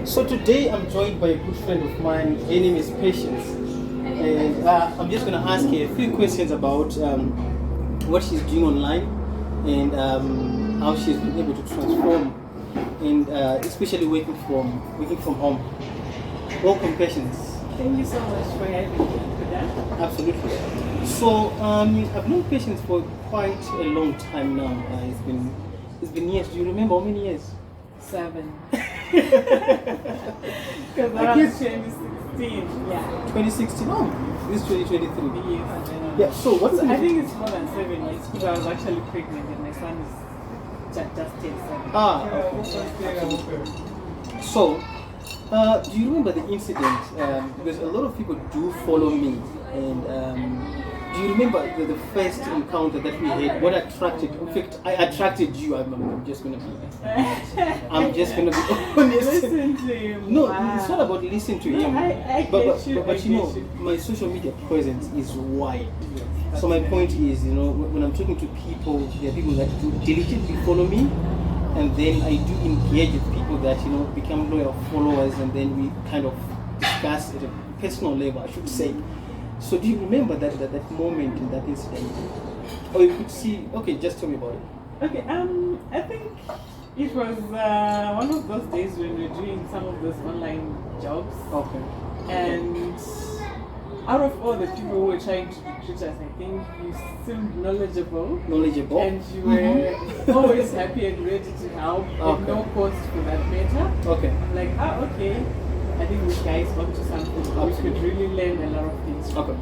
So today I'm joined by a good friend of mine. Her name is Patience, and I'm just going to ask her a few questions about what she's doing online and how she's been able to transform, and especially working from home. Welcome, Patience. Thank you so much for having me for that. Absolutely. So I've known Patience for quite a long time now. It's been years. Do you remember how many years? 7. Because that was 2016. Yeah. 2016. Oh, this is 2023. Yes. Yeah. So what? I think it's more than 7 years because I was actually pregnant and my son is just turned 7. Ah. Okay. So, do you remember the incident? Because a lot of people do follow me, and do you remember the first encounter that we had? What attracted? In fact, I attracted you. I'm just gonna be honest. Listen to him. No, Wow. it's not about listening to him. But you know, my social media presence is wide. So my point is, when I'm talking to people, there are people that do diligently follow me, and then I do engage with people that become loyal followers, and then we kind of discuss at a personal level, I should say. So do you remember that moment in that incident? Or you could see, okay, just tell me about it. Okay, I think it was one of those days when we were doing some of those online jobs. Okay. And out of all the people who were trying to recruit us, I think you seemed knowledgeable. And you were always happy and ready to help at no cost for that matter. Okay. I'm like, okay. I think this guy is onto something. We could really learn a lot of things. Okay.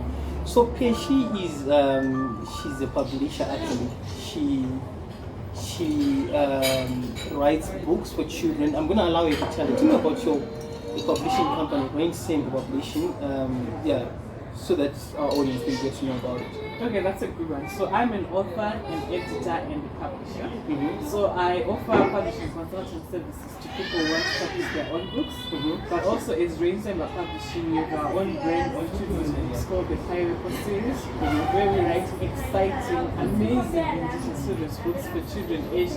So Peshi is she's a publisher actually. She writes books for children. I'm gonna allow you to tell me about your publishing company, Raincemba Publishing. So that our audience can get to know about it. Okay, that's a good one. So I'm an author, an editor, and a publisher. Mm-hmm. So I offer publishing consulting services to people who want to publish their own books. Mm-hmm. But also as Raincemba Publishing, we have our own brand of children's books called the Pineapple Series, where we write exciting, amazing indigenous children's books for children aged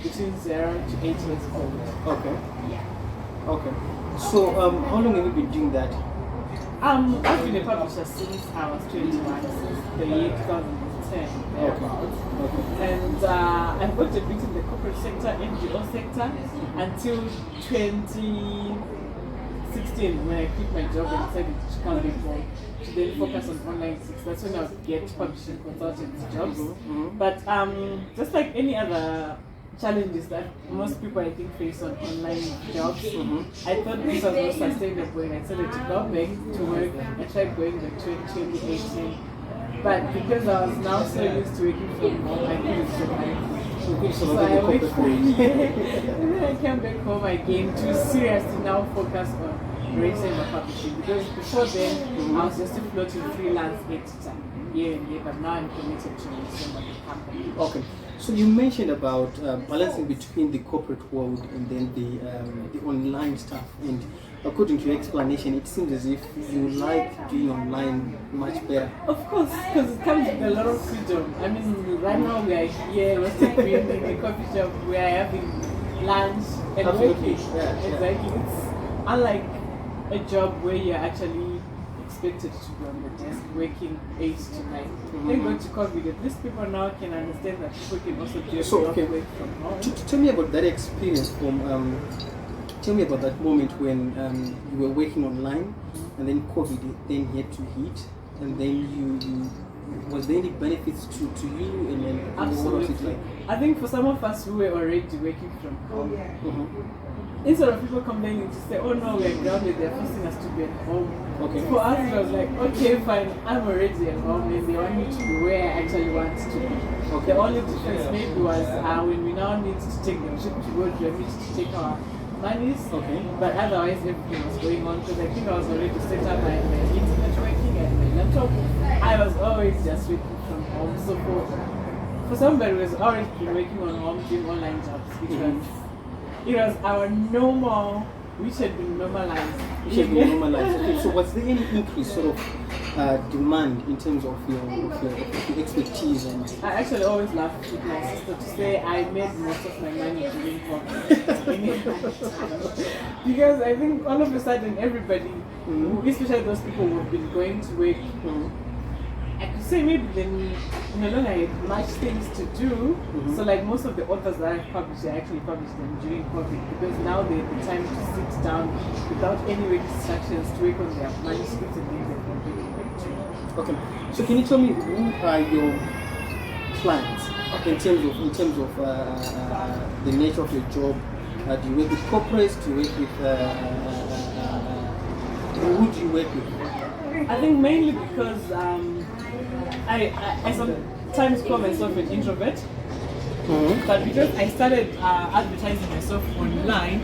between 0 to 8 years old. Okay. Yeah. Okay. So how long have you been doing that? I've been a publisher since I was 21, since the year 2010. Okay. And I've worked a bit in the corporate sector, NGO sector, until 2016 when I quit my job and decided to come back home to then focus on online sales. That's when I would get publishing consultancy jobs. Mm-hmm. But just like any other challenges that most people I think face on online jobs, I thought this was more sustainable and I decided to go back to work. I tried going back to 2018, but because I was now so used to working from home, I couldn't survive. So I went for a year and then I came back home again to seriously now focus on Raincemba Publishing, because before then I was just a floating freelance editor here and there, but now I'm committed to Raincemba the company. Okay. So you mentioned about balancing between the corporate world and then the online stuff, and according to your explanation, it seems as if you like doing online much better. Of course, because it comes with a lot of freedom. I mean, right now we are here, we're in the coffee shop, we are having lunch and Absolutely. working. Yeah, exactly. It's unlike a job where you're actually expected to be on the desk working 8 to 9. Thank God to COVID. At least people now can understand that people can also do work from home. Tell me about that experience tell me about that moment when you were working online and then COVID then had to hit, and then you was there any benefits to you, and then Absolutely. What was it like? I think for some of us who were already working from home, instead of people complaining to say, oh no, we're grounded, they're forcing us to be at home. Okay. For us, it was like, okay, fine, I'm already at home and they want me to be where I actually want to be. Okay. The only difference maybe was when we now need to take the trip to go to a beach to take our monies. Okay. But otherwise, everything was going on because I think I was already set up my internet working and my laptop. I was always just working from home. So for somebody who has already been working on home doing online jobs, it was our normal, which had been normalized. Okay, so was there any increase sort of demand in terms of your expertise? And I actually always laugh with my sister to say I made most of my money doing COVID. Because I think all of a sudden everybody, especially those people who have been going to work, I could say maybe then no longer had much things to do. So like most of the authors that I've published, I actually published them during COVID because now they have the time to sit down without any work distractions to work on their manuscripts and things like that. Okay, so can you tell me who are your clients in terms of the nature of your job? Do you work with corporates? Do you work with who do you work with? I think mainly because I sometimes call myself an introvert. But because I started advertising myself online,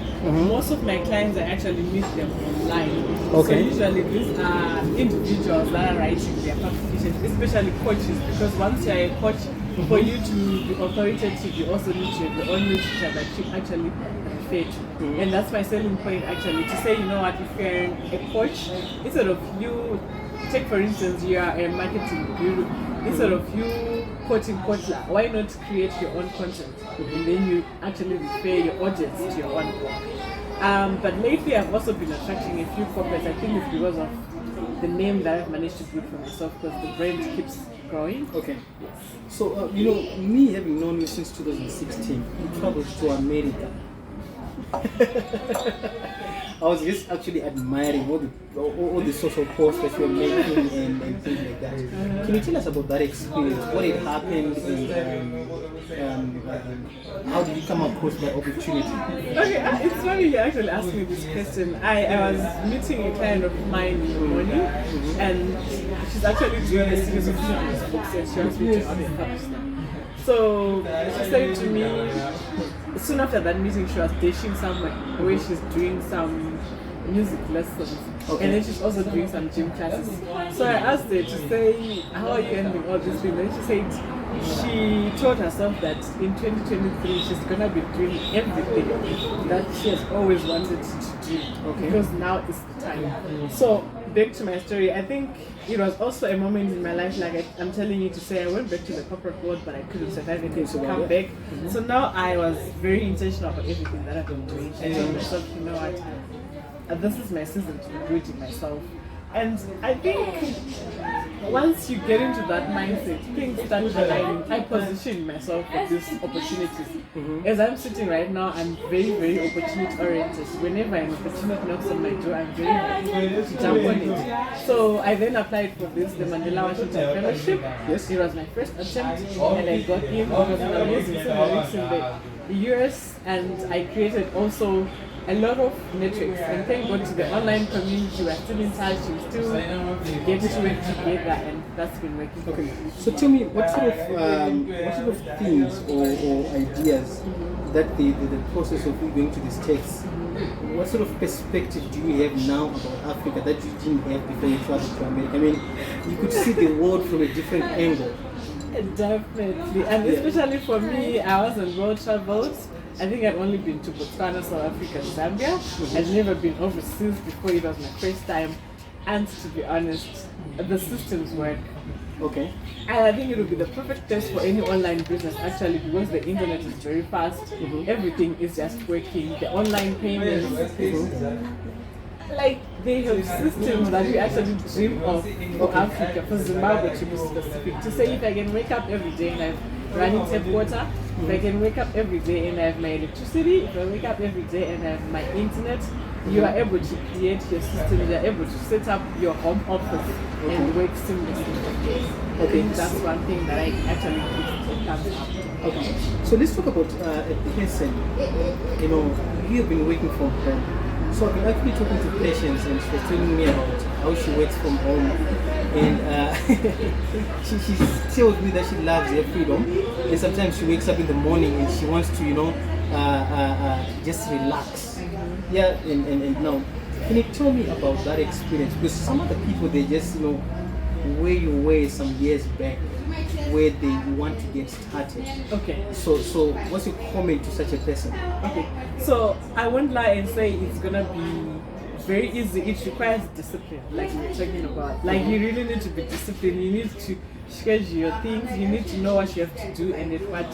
most of my clients I actually meet them online. So usually these are individuals that are writing their publications, especially coaches, because once you're a coach, for you to be authoritative, you also need to have your own literature that you actually refer to. And that's my selling point actually, to say, you know what, if you're a coach, instead of you, take for instance, you are a marketing guru, instead of you quoting, why not create your own content and then you actually refer your audience to your own blog. But lately I've also been attracting a few corporates. I think it's because of the name that I've managed to build for myself because the brand keeps growing. Okay. Yes. So, me having known you since 2016, you traveled to America. I was just actually admiring all the social posts that you were making and things like that. Can you tell us about that experience? What had happened and how did you come across that opportunity? Okay, it's funny you actually asked me this question. I was meeting a client of mine in the morning and she's actually doing a series of children's books and she wants me to publish them. So she said to me, soon after that meeting, she was dashing somewhere where she's doing some music lessons. And then she's also doing some gym classes. So I asked her to say, how are you ending all this thing? And she said she told herself that in 2023 she's going to be doing everything that she has always wanted to do. Because now is the time. So back to my story, I think it was also a moment in my life, like I'm telling you to say, I went back to the corporate world, but I couldn't survive it to come back. So now I was very intentional about everything that I've been doing. I told myself, you know what, this is my season to be good in myself. And I think once you get into that mindset, things start aligning. I position myself for these opportunities. As I'm sitting right now, I'm very, very opportunity oriented. Whenever an opportunity knocks on my door, I'm very happy to jump on it. So I then applied for the Mandela Washington Fellowship. Yes. It was my first attempt and I got in. It was an amazing 7 weeks in the US and I created also a lot of networks, and thank God to the online community, we're still in touch, we still get to work together, and that's been working for me. So tell me, what sort of things or ideas that the process of you going to the States, what sort of perspective do you have now about Africa that you didn't have before you traveled to America? I mean, you could see the world from a different angle. Definitely, and especially for me, I wasn't well traveled. I think I've only been to Botswana, South Africa, Zambia. I've never been overseas before. It was my first time. And to be honest, the systems work. Okay. And I think it would be the perfect test for any online business actually because the internet is very fast. Everything is just working. The online payments. Like they have systems that we actually dream of for Africa, for Zimbabwe to be specific. To say if I can wake up every day and I'm running tap water, if I can wake up every day and I have my electricity, if I wake up every day and I have my internet, you are able to create your system, you are able to set up your home office and work seamlessly. Okay, that's one thing that I actually think comes up. Okay, so let's talk about a person. You have been working from home. So I've been actually talking to patients and she was telling me about how she works from home and she tells me that she loves her freedom and sometimes she wakes up in the morning and she wants to, just relax. Yeah, and now, can you tell me about that experience? Because some of the people, they just, where you were some years back, where they want to get started. Okay. So what's your comment to such a person? Okay. So I won't lie and say it's gonna be very easy. It requires discipline, like we were talking about. Like you really need to be disciplined. You need to schedule your things. You need to know what you have to do and at what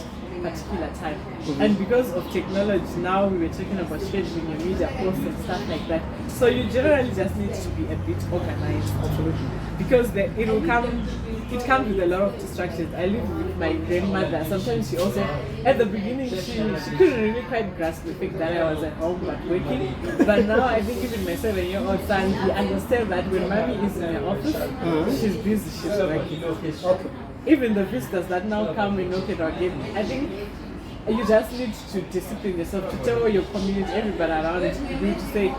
particular time. And because of technology, now we were talking about scheduling your media posts and stuff like that. So you generally just need to be a bit organized. Absolutely. Because it comes with a lot of distractions. I live with my grandmother. Sometimes she also, at the beginning, she couldn't really quite grasp the fact that I was at home but working. But now I think even my 7-year-old son, he understands that when mommy is in the office, she's busy, she's working. Okay. Even the visitors that now come and knock at our gate, I think you just need to discipline yourself, to tell your community, everybody around you, to say,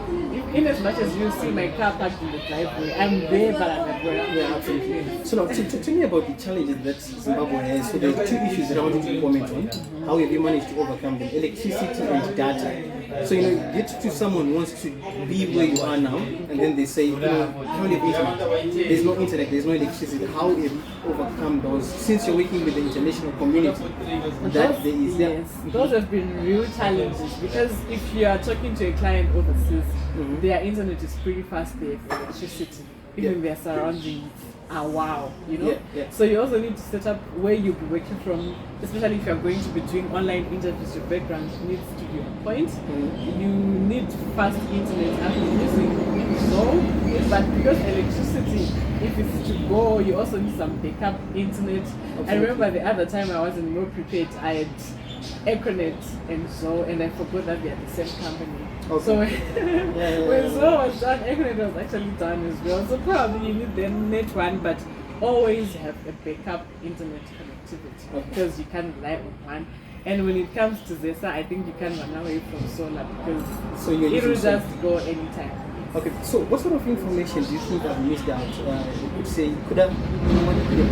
in as much as you see my car parked in the driveway, I'm there, but I'm at work. Yeah, absolutely. So now, tell me about the challenges that Zimbabwe has. So there are two issues that I wanted to comment on. How have you managed to overcome them? Electricity and data. So, you get to someone who wants to be where you are now, and then they say, you don't have internet. There's no internet, there's no electricity. How have you overcome those? Since you're working with the international community, that there is there. Yes, those have been real challenges, because if you are talking to a client overseas, their internet is pretty fast there for electricity. Even their surroundings are wow, So you also need to set up where you'll be working from, especially if you're going to be doing online interviews. Your background needs to be on point. You need fast internet. I'm using Zoom, but because electricity, if it's to go, you also need some backup internet. Absolutely. I remember the other time I wasn't more prepared. I had Econet and Zoe, and I forgot that they are the same company. Okay. So when Zoe was done, Econet was actually done as well. So probably you need the net one, but always have a backup internet connectivity, because you can't rely on one. And when it comes to Zesa, I think you can run away from solar, because it will just go anytime. Okay, so what sort of information do you think I've missed out? You could say, could have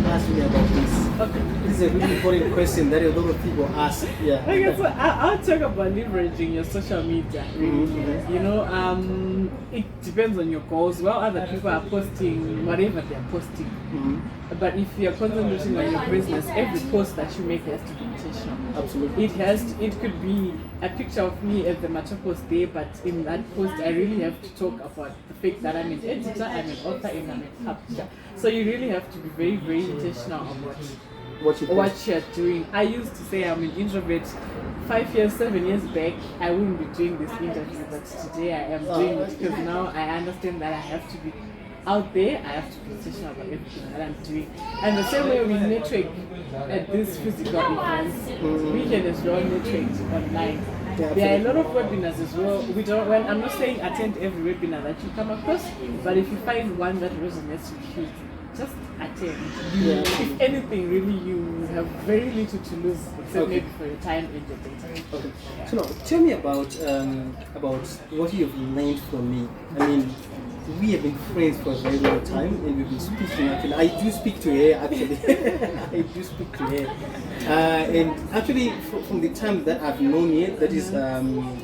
asked me about this? Okay. This is a really important question that a lot of people ask. Yeah. Okay, so I'll talk about leveraging your social media. Really. It depends on your goals. Well, other people are posting whatever they are posting. But if you're concentrating on your business, every post that you make has to be intentional. Absolutely. It could be a picture of me at the Machopos Day, but in that post I really have to talk about the fact that I'm an editor, I'm an author, and I'm a publisher. So you really have to be very, very intentional about what you're doing. I used to say I'm an introvert 5 years, 7 years back. I wouldn't be doing this interview, but today I am doing it, because now I understand that I have to be out there. I have to be intentional about everything that I'm doing. And the same way we network at these physical events, we can as well network online. Yeah, there are a lot of webinars as well. I'm not saying attend every webinar that you come across, but if you find one that resonates with you, just attend. If anything, really, you have very little to lose, except maybe for your time and your data. Okay. So now, tell me about what you've learned from me. I mean, we have been friends for a very long time, and we've been speaking. Actually, I do speak to her. Actually, I do speak to her. And actually, from the time that I've known you, that is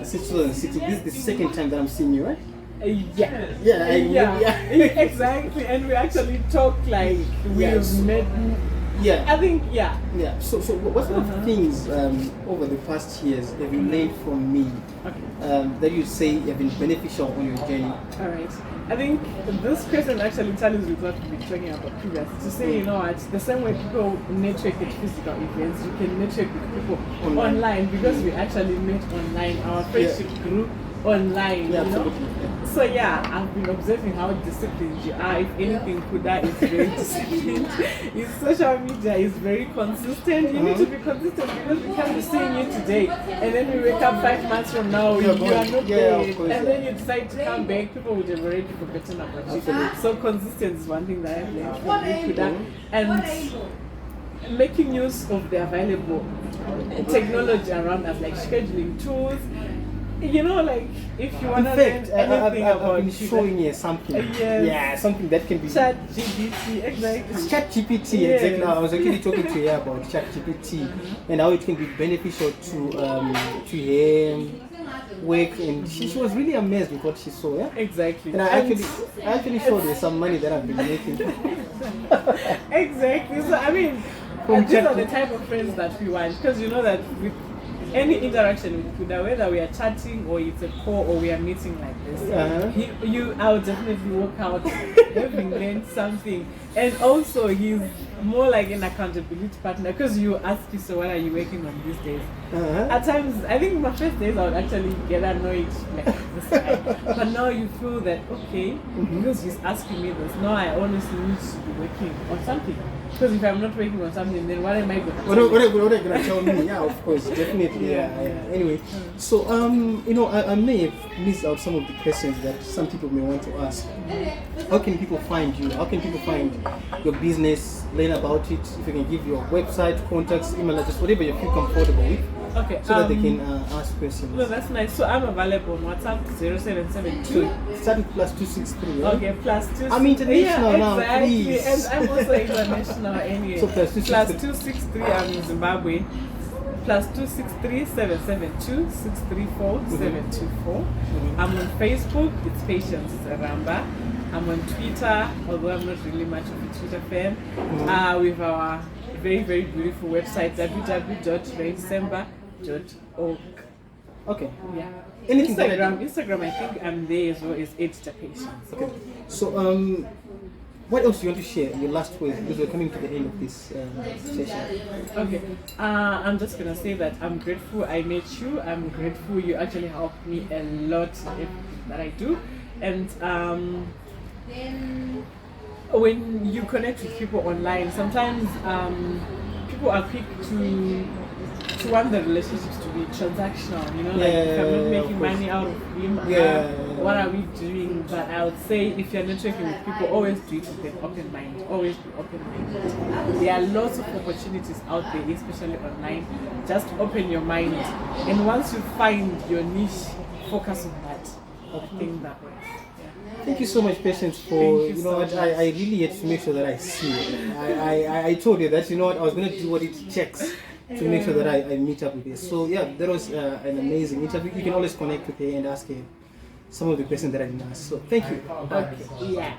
since 2016. This is the second time that I'm seeing you, right? Yeah, exactly. And we actually talk like we've met. Yeah, I think So what sort of things over the past years have you learned from me that you say have been beneficial on your journey? All right. I think this question actually tallies with what we've been talking about previously. To say, the same way people network at physical events, you can network with people online, because we actually met online. Our friendship grew online. Absolutely. So I've been observing how disciplined you are. If anything, Kuda is very disciplined. His social media is very consistent. You need to be consistent, because we can't be seeing you today, and then we wake up 5 months from now, you are not there, and then you decide to come back, people would have already forgotten about you. So consistency is one thing that I've learned from you, Kuda, and making use of the available technology around us, like scheduling tools. If you want to learn anything I've been showing you something. Something that can be ChatGPT, exactly. ChatGPT, exactly. I was actually talking to her about ChatGPT and how it can be beneficial to her work, and she was really amazed with what she saw. Yeah, exactly. And I actually showed her some money that I've been making. Exactly. So I mean, these are the type of friends that we want, because you know that with any interaction with Kuda, whether we are chatting or it's a call or we are meeting like this, I would definitely walk out having learned something. And also, he's more like an accountability partner because you ask you, so what are you working on these days? At times, I think my first days I would actually get annoyed like this guy. But now you feel that, okay, because he's asking me this, now I honestly need to be working on something. Because if I'm not working on something, then what am I going to What are you going to tell me? Yeah, of course, definitely. Yeah. Anyway, so I may have missed out some of the questions that some people may want to ask. How can people find you? How can people find your business, learn about it? If you can give your website, contacts, email address, whatever you feel comfortable with. Okay. So that they can ask questions. No, that's nice. So I'm available on WhatsApp 0772. Start with +263. Right? Okay, +2. I'm international now, exactly. please. And I'm also international anyway. So +263. I'm in Zimbabwe. +263 772 634 724. I'm on Facebook. It's Patience Ziramba. I'm on Twitter, although I'm not really much of a Twitter fan. With our very, very beautiful website www.raincemba.org. Okay. Yeah. Anything Instagram, I think I'm there as well, is Editor Patience. Okay. So what else do you want to share? Your last words, because we're coming to the end of this session. Okay. I'm just gonna say that I'm grateful I met you. I'm grateful you actually helped me a lot in everything that I do. And when you connect with people online, sometimes people are quick to want the relationships to be transactional, like if I'm not making money out of him, what are we doing? But I would say if you're networking with people, always do it with an open mind. Always be open-minded. There are lots of opportunities out there, especially online. Just open your mind, and once you find your niche, focus on that. I think that way. Thank you so much, Patience, for I really had to make sure that I see it. I told you that I was going to do what it takes to make sure that I meet up with her. So yeah, that was an amazing interview. You can always connect with her and ask her some of the questions that I didn't ask. So thank you. Okay. Yeah.